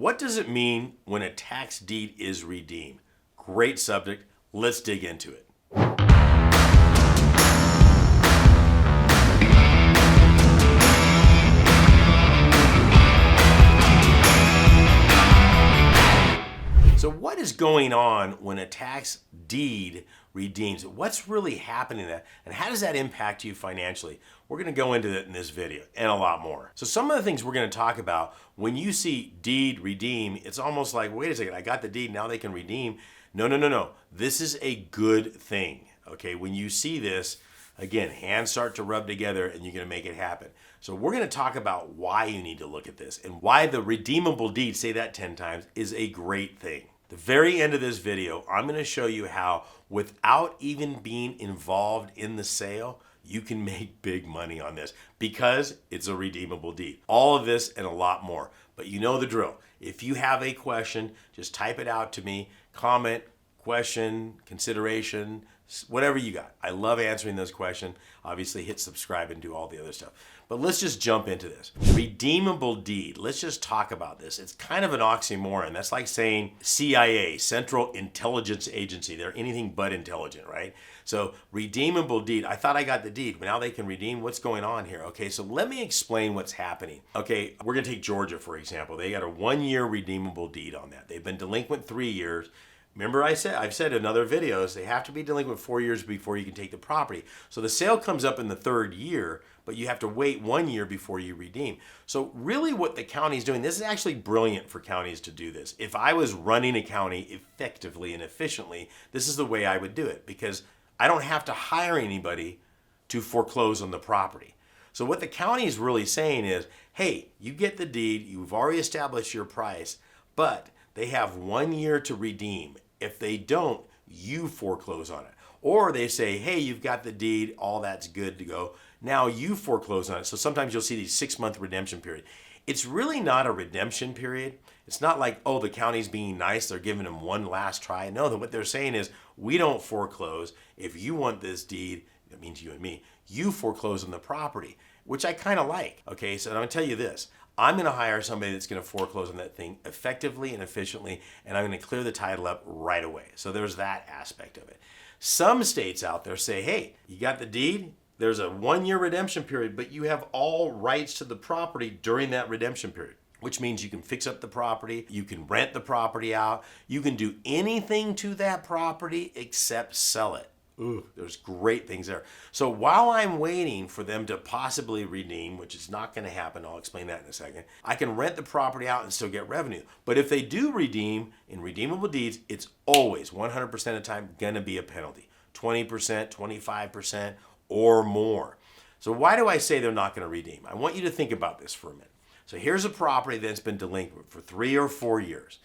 What does it mean when a tax deed is redeemed? Great subject. Let's dig into it. So what is going on when a tax deed redeems? What's really happening there, and how does that impact you financially? We're going to go into that in this video and a lot more. So some of the things we're going to talk about, when you see deed redeem, it's almost like, wait a second, I got the deed, now they can redeem. No. This is a good thing, okay? When you see this, again, hands start to rub together and you're going to make it happen. So we're going to talk about why you need to look at this and why the redeemable deed, say that 10 times, is a great thing. The very end of this video, I'm going to show you how, without even being involved in the sale, you can make big money on this because it's a redeemable deed. All of this and a lot more. But you know the drill. If you have a question, just type it out to me. Comment, question, consideration, whatever you got. I love answering those questions. Obviously, hit subscribe and do all the other stuff. But let's just jump into this. Redeemable deed. Let's just talk about this. It's kind of an oxymoron. That's like saying CIA, Central Intelligence Agency. They're anything but intelligent, right? So redeemable deed. I thought I got the deed, but now they can redeem. What's going on here? Okay, so let me explain what's happening. Okay, we're going to take Georgia, for example. They got a 1-year redeemable deed on that. They've been delinquent 3 years. Remember I've said in other videos, they have to be delinquent 4 years before you can take the property. So the sale comes up in the 3rd year, but you have to wait 1 year before you redeem. So really what the county's doing, this is actually brilliant for counties to do this. If I was running a county effectively and efficiently, this is the way I would do it because I don't have to hire anybody to foreclose on the property. So what the county is really saying is, hey, you get the deed, you've already established your price, but they have 1 year to redeem. If they don't, you foreclose on it. Or they say, hey, you've got the deed, all that's good to go. Now you foreclose on it. So sometimes you'll see these 6-month redemption period. It's really not a redemption period. It's not like, oh, the county's being nice, they're giving them one last try. No, what they're saying is, we don't foreclose. If you want this deed, that means you and me, you foreclose on the property, which I kind of like. Okay, so I'm gonna tell you this. I'm going to hire somebody that's going to foreclose on that thing effectively and efficiently, and I'm going to clear the title up right away. So there's that aspect of it. Some states out there say, hey, you got the deed, there's a 1-year redemption period, but you have all rights to the property during that redemption period, which means you can fix up the property, you can rent the property out, you can do anything to that property except sell it. Ooh, there's great things there. So while I'm waiting for them to possibly redeem, which is not going to happen, I'll explain that in a second, I can rent the property out and still get revenue. But if they do redeem in redeemable deeds, it's always 100% of the time going to be a penalty, 20%, 25%, or more. So why do I say they're not going to redeem? I want you to think about this for a minute. So here's a property that's been delinquent for 3 or 4 years.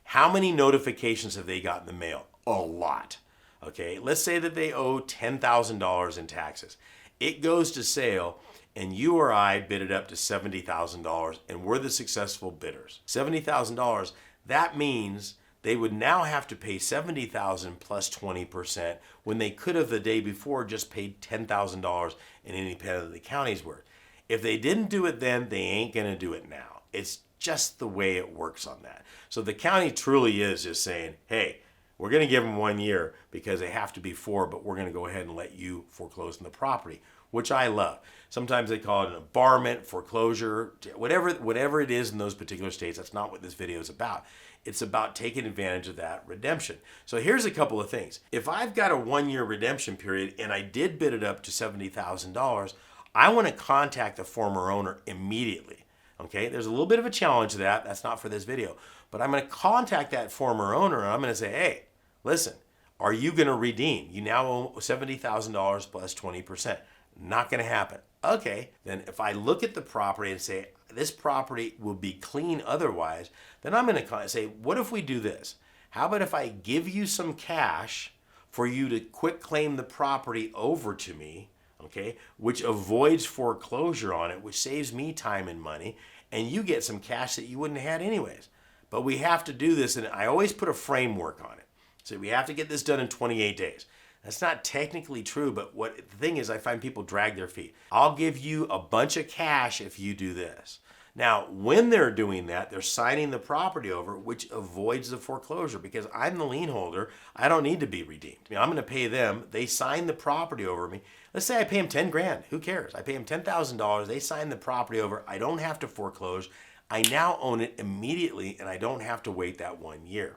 How many notifications have they got in the mail? A lot. Okay, let's say that they owe $10,000 in taxes. It goes to sale and you or I bid it up to $70,000 and we're the successful bidders. $70,000, that means they would now have to pay $70,000 plus 20% when they could have the day before just paid $10,000 in any penalty the county's worth. If they didn't do it then, they ain't gonna do it now. It's just the way it works on that. So the county truly is just saying, hey, we're going to give them 1 year because they have to be 4, but we're going to go ahead and let you foreclose on the property, which I love. Sometimes they call it an abarment, foreclosure, whatever it is in those particular states. That's not what this video is about. It's about taking advantage of that redemption. So here's a couple of things. If I've got a 1-year redemption period and I did bid it up to $70,000, I want to contact the former owner immediately. Okay, there's a little bit of a challenge to that. That's not for this video. But I'm going to contact that former owner and I'm going to say, hey, listen, are you going to redeem? You now owe $70,000 plus 20%. Not going to happen. Okay, then if I look at the property and say, this property will be clean otherwise, then I'm going to say, what if we do this? How about if I give you some cash for you to quick claim the property over to me, okay, which avoids foreclosure on it, which saves me time and money, and you get some cash that you wouldn't have had anyways. But we have to do this, and I always put a framework on it. So we have to get this done in 28 days. That's not technically true, but the thing is I find people drag their feet. I'll give you a bunch of cash if you do this. Now, when they're doing that, they're signing the property over, which avoids the foreclosure because I'm the lien holder. I don't need to be redeemed. I'm going to pay them. They sign the property over me. Let's say I pay them 10 grand. Who cares? I pay them $10,000. They sign the property over. I don't have to foreclose. I now own it immediately and I don't have to wait that 1 year.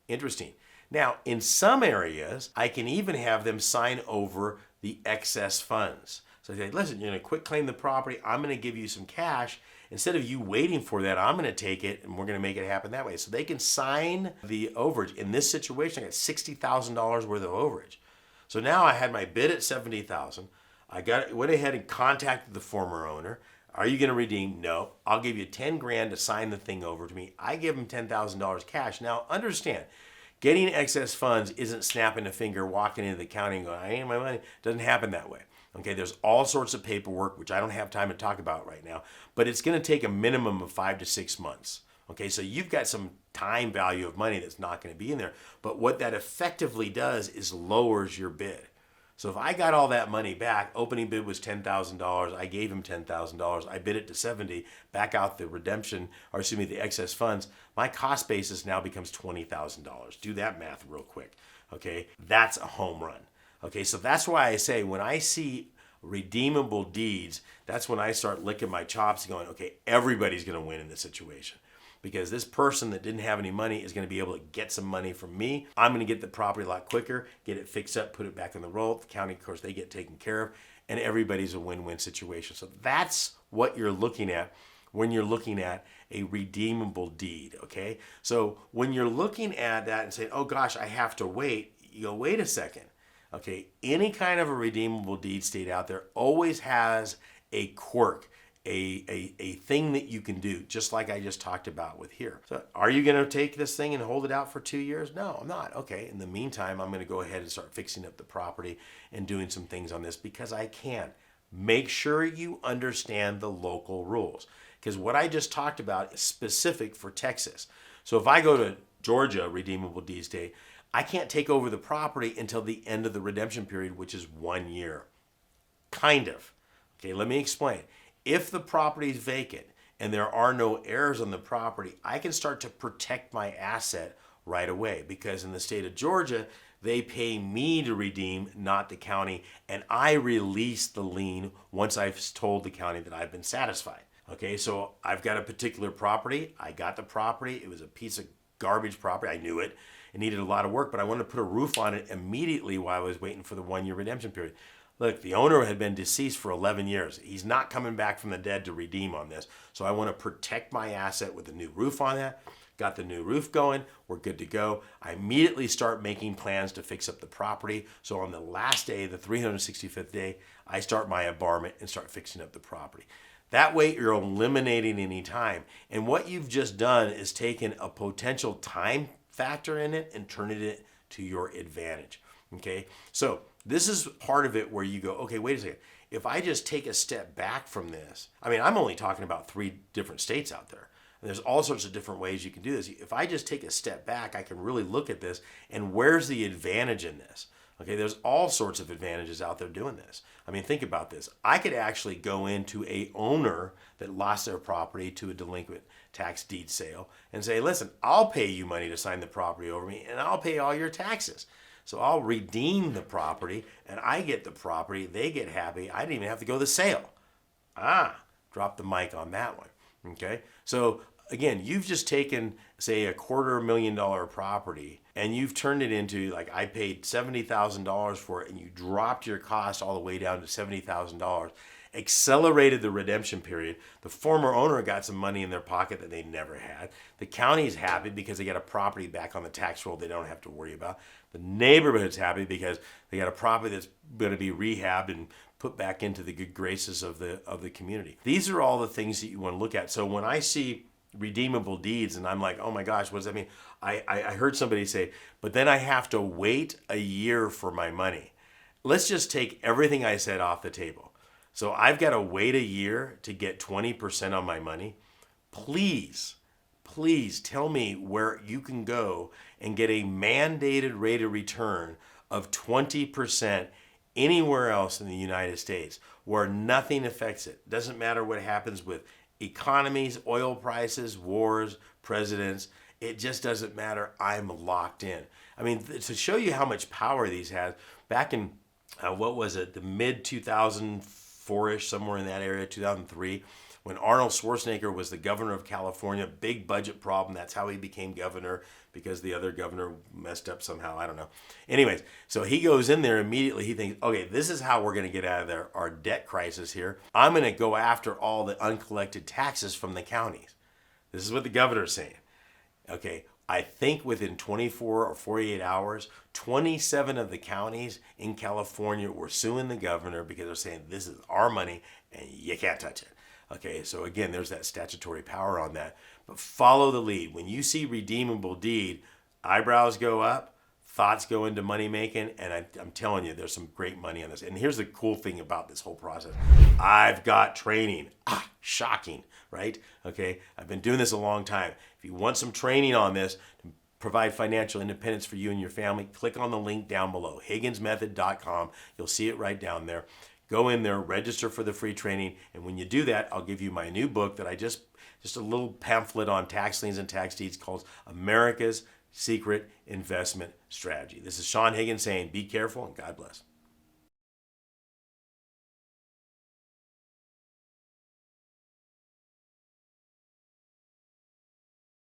Interesting. Now, in some areas, I can even have them sign over the excess funds. So they say, listen, you're going to quit claim the property. I'm going to give you some cash. Instead of you waiting for that, I'm going to take it and we're going to make it happen that way. So they can sign the overage. In this situation, I got $60,000 worth of overage. So now I had my bid at $70,000. Went ahead and contacted the former owner. Are you going to redeem? No. I'll give you 10 grand to sign the thing over to me. I give them $10,000 cash. Now understand, getting excess funds isn't snapping a finger, walking into the county and going, I need my money. It doesn't happen that way. Okay, there's all sorts of paperwork, which I don't have time to talk about right now, but it's going to take a minimum of 5 to 6 months. Okay, so you've got some time value of money that's not going to be in there. But what that effectively does is lowers your bid. So if I got all that money back, opening bid was $10,000, I gave him $10,000, I bid it to 70, back out the the excess funds, my cost basis now becomes $20,000. Do that math real quick. Okay, that's a home run. Okay, so that's why I say when I see redeemable deeds, that's when I start licking my chops and going, okay, everybody's going to win in this situation. Because this person that didn't have any money is going to be able to get some money from me. I'm going to get the property a lot quicker, get it fixed up, put it back on the roll. The county, of course, they get taken care of, and everybody's a win-win situation. So that's what you're looking at when you're looking at a redeemable deed, okay? So when you're looking at that and saying, oh gosh, I have to wait, you go, wait a second. Okay, any kind of a redeemable deed state out there always has a quirk, a thing that you can do, just like I just talked about with here. So are you going to take this thing and hold it out for 2 years? No, I'm not. Okay, in the meantime, I'm going to go ahead and start fixing up the property and doing some things on this because I can. Make sure you understand the local rules because what I just talked about is specific for Texas. So if I go to Georgia, redeemable deed state, I can't take over the property until the end of the redemption period, which is 1 year. Kind of. Okay, let me explain. If the property is vacant and there are no heirs on the property, I can start to protect my asset right away because in the state of Georgia, they pay me to redeem, not the county, and I release the lien once I've told the county that I've been satisfied. Okay, so I've got a particular property. I got the property. It was a piece of garbage property. I knew it. It needed a lot of work, but I wanted to put a roof on it immediately while I was waiting for the 1 year redemption period. Look, the owner had been deceased for 11 years. He's not coming back from the dead to redeem on this. So I want to protect my asset with a new roof on that. Got the new roof going. We're good to go. I immediately start making plans to fix up the property. So on the last day, the 365th day, I start my embarment and start fixing up the property. That way you're eliminating any time. And what you've just done is taken a potential time factor in it and turn it to your advantage. Okay, so this is part of it where you go, okay, wait a second. If I just take a step back from this, I mean, I'm only talking about 3 different states out there. And there's all sorts of different ways you can do this. If I just take a step back, I can really look at this and where's the advantage in this? Okay, there's all sorts of advantages out there doing this. I mean, think about this. I could actually go into a owner that lost their property to a delinquent tax deed sale and say, listen, I'll pay you money to sign the property over me and I'll pay all your taxes. So I'll redeem the property and I get the property, they get happy. I didn't even have to go to the sale. Drop the mic on that one. Okay, so again, you've just taken, say, a $250,000 property and you've turned it into, like, I paid $70,000 for it and you dropped your cost all the way down to $70,000, accelerated the redemption period. The former owner got some money in their pocket that they never had. The county's happy because they got a property back on the tax roll they don't have to worry about. The neighborhood's happy because they got a property that's going to be rehabbed and put back into the good graces of the community. These are all the things that you want to look at. So when I see redeemable deeds and I'm like, oh my gosh, what does that mean? I heard somebody say, but then I have to wait a year for my money. Let's just take everything I said off the table. So I've got to wait a year to get 20% on my money. Please tell me where you can go and get a mandated rate of return of 20% anywhere else in the United States where nothing affects it. Doesn't matter what happens with economies, oil prices, wars, presidents, it just doesn't matter. I'm locked in. I mean, to show you how much power these have, back in, what was it, the mid 2004-ish, somewhere in that area, 2003, when Arnold Schwarzenegger was the governor of California, big budget problem. That's how he became governor, because the other governor messed up somehow. I don't know. Anyways, so he goes in there immediately. He thinks, okay, this is how we're going to get out of our debt crisis here. I'm going to go after all the uncollected taxes from the counties. This is what the governor's saying. Okay, I think within 24 or 48 hours, 27 of the counties in California were suing the governor because they're saying this is our money and you can't touch it. Okay, so again, there's that statutory power on that. But follow the lead. When you see redeemable deed, eyebrows go up, thoughts go into money making, and I'm telling you, there's some great money on this. And here's the cool thing about this whole process. I've got training. Shocking, right? Okay, I've been doing this a long time. If you want some training on this to provide financial independence for you and your family, click on the link down below, higginsmethod.com. You'll see it right down there. Go in there, register for the free training, and when you do that, I'll give you my new book that I just a little pamphlet on tax liens and tax deeds called America's Secret Investment Strategy. This is Saen Higgins saying, be careful and God bless.